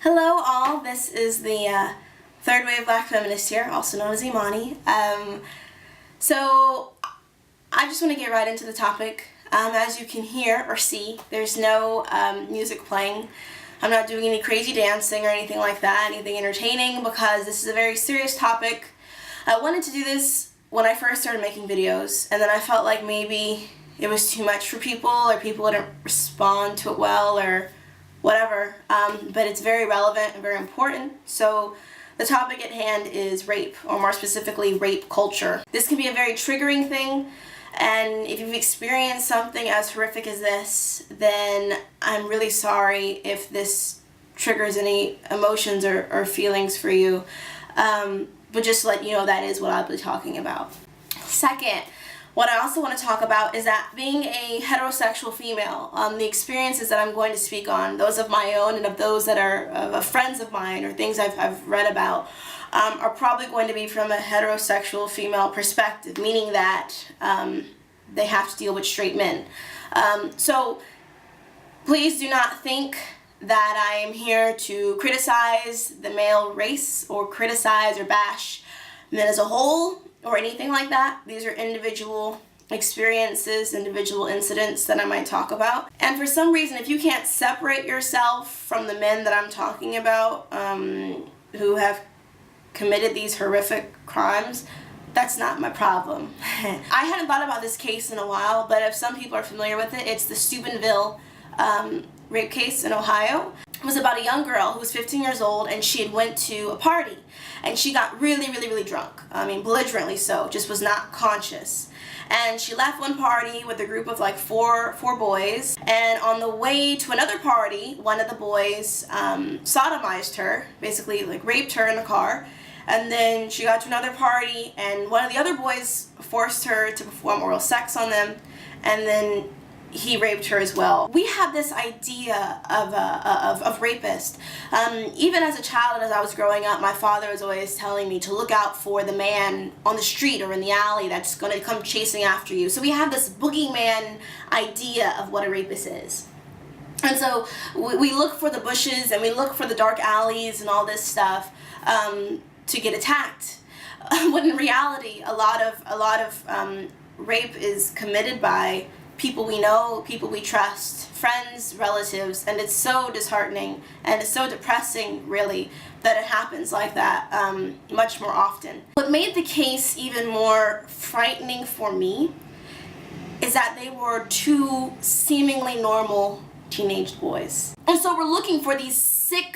Hello all, this is the third wave black feminist here, also known as Imani. So I just want to get right into the topic. As you can hear or see, there's no music playing. I'm not doing any crazy dancing or anything like that, anything entertaining, because this is a very serious topic. I wanted to do this when I first started making videos, and then I felt like maybe it was too much for people, or people wouldn't respond to it well, or whatever, but it's very relevant and very important. So the topic at hand is rape, or more specifically, rape culture. This can be a very triggering thing, and if you've experienced something as horrific as this, then I'm really sorry if this triggers any emotions or feelings for you, but just to let you know, that is what I'll be talking about. Second, what I also want to talk about is that being a heterosexual female, the experiences that I'm going to speak on, those of my own and of those that are of friends of mine or things I've read about, are probably going to be from a heterosexual female perspective, meaning that they have to deal with straight men. So please do not think that I am here to criticize the male race or criticize or bash men as a whole, or anything like that. These are individual experiences, individual incidents that I might talk about. And for some reason, if you can't separate yourself from the men that I'm talking about, who have committed these horrific crimes, that's not my problem. I hadn't thought about this case in a while, but if some people are familiar with it, it's the Steubenville rape case in Ohio. It was about a young girl who was 15 years old, and she had went to a party, and she got really drunk. I mean, belligerently so, just was not conscious. And she left one party with a group of like four boys, and on the way to another party, one of the boys sodomized her, basically like raped her in the car. And then she got to another party, and one of the other boys forced her to perform oral sex on them, and then he raped her as well. We have this idea of rapist. Even as a child, as I was growing up, my father was always telling me to look out for the man on the street or in the alley that's going to come chasing after you. So we have this boogeyman idea of what a rapist is. And so we look for the bushes and we look for the dark alleys and all this stuff to get attacked. When in reality, a lot of rape is committed by people we know, people we trust, friends, relatives, and it's so disheartening and it's so depressing, really, that it happens like that much more often. What made the case even more frightening for me is that they were two seemingly normal teenage boys. And so we're looking for these sick,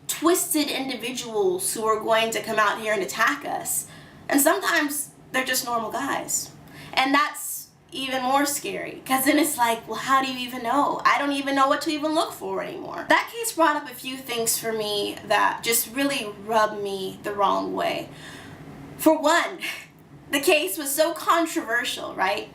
twisted individuals who are going to come out here and attack us. And sometimes they're just normal guys. And that's even more scary, because then it's like, well, how do you even know? I don't even know what to even look for anymore. That case brought up a few things for me that just really rubbed me the wrong way. For one, the case was so controversial, right?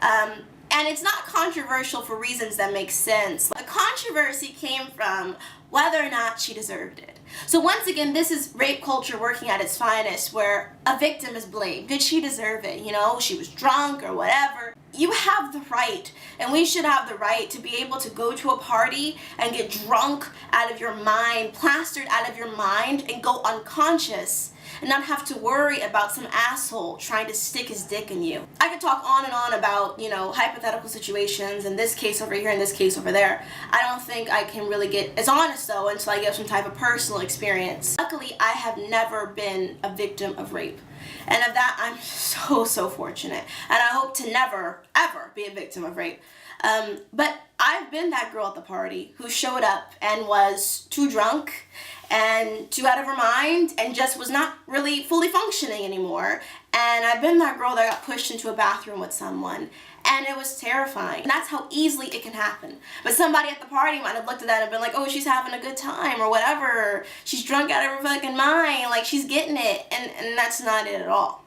And it's not controversial for reasons that make sense. The controversy came from whether or not she deserved it. So once again, this is rape culture working at its finest, where a victim is blamed. Did she deserve it? You know, she was drunk or whatever. You have the right, and we should have the right, to be able to go to a party and get drunk out of your mind, plastered out of your mind, and go unconscious, and not have to worry about some asshole trying to stick his dick in you. I could talk on and on about, you know, hypothetical situations, and this case over here and this case over there. I don't think I can really get as honest, though, until I give some type of personal experience. Luckily, I have never been a victim of rape. And of that, I'm so fortunate. And I hope to never, ever be a victim of rape. But I've been that girl at the party who showed up and was too drunk and too out of her mind and just was not really fully functioning anymore. And I've been that girl that got pushed into a bathroom with someone, and it was terrifying. And that's how easily it can happen. But somebody at the party might have looked at that and been like, oh, she's having a good time or whatever. She's drunk out of her fucking mind, like she's getting it. And that's not it at all.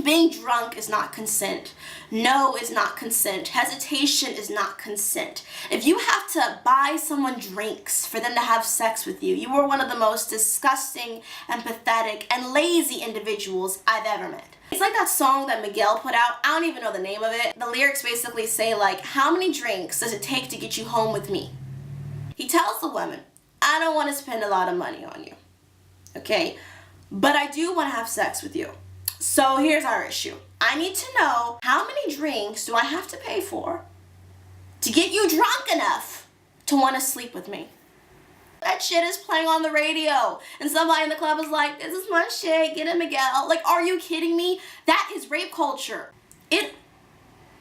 Being drunk is not consent. No is not consent. Hesitation is not consent. If you have to buy someone drinks for them to have sex with you, you are one of the most disgusting and pathetic and lazy individuals I've ever met. It's like that song that Miguel put out. I don't even know the name of it. The lyrics basically say like, how many drinks does it take to get you home with me? He tells the woman, I don't want to spend a lot of money on you, okay? But I do want to have sex with you. So here's our issue. I need to know, how many drinks do I have to pay for to get you drunk enough to want to sleep with me? That shit is playing on the radio, and somebody in the club is like, this is my shit, get it, Miguel. Like, are you kidding me? That is rape culture. It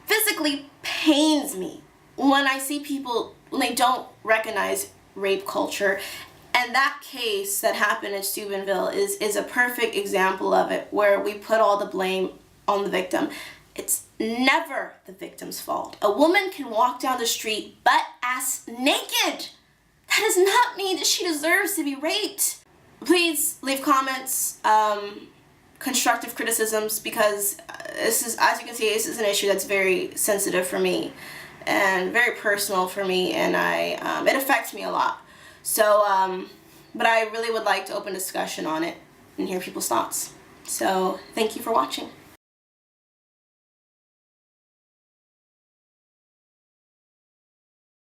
physically pains me when I see people, when they don't recognize rape culture. And that case that happened at Steubenville is a perfect example of it, where we put all the blame on the victim. It's never the victim's fault. A woman can walk down the street butt-ass naked. That does not mean that she deserves to be raped. Please leave comments, constructive criticisms, because this is, as you can see, this is an issue that's very sensitive for me and very personal for me, and it affects me a lot. So, but I really would like to open discussion on it and hear people's thoughts. So, thank you for watching.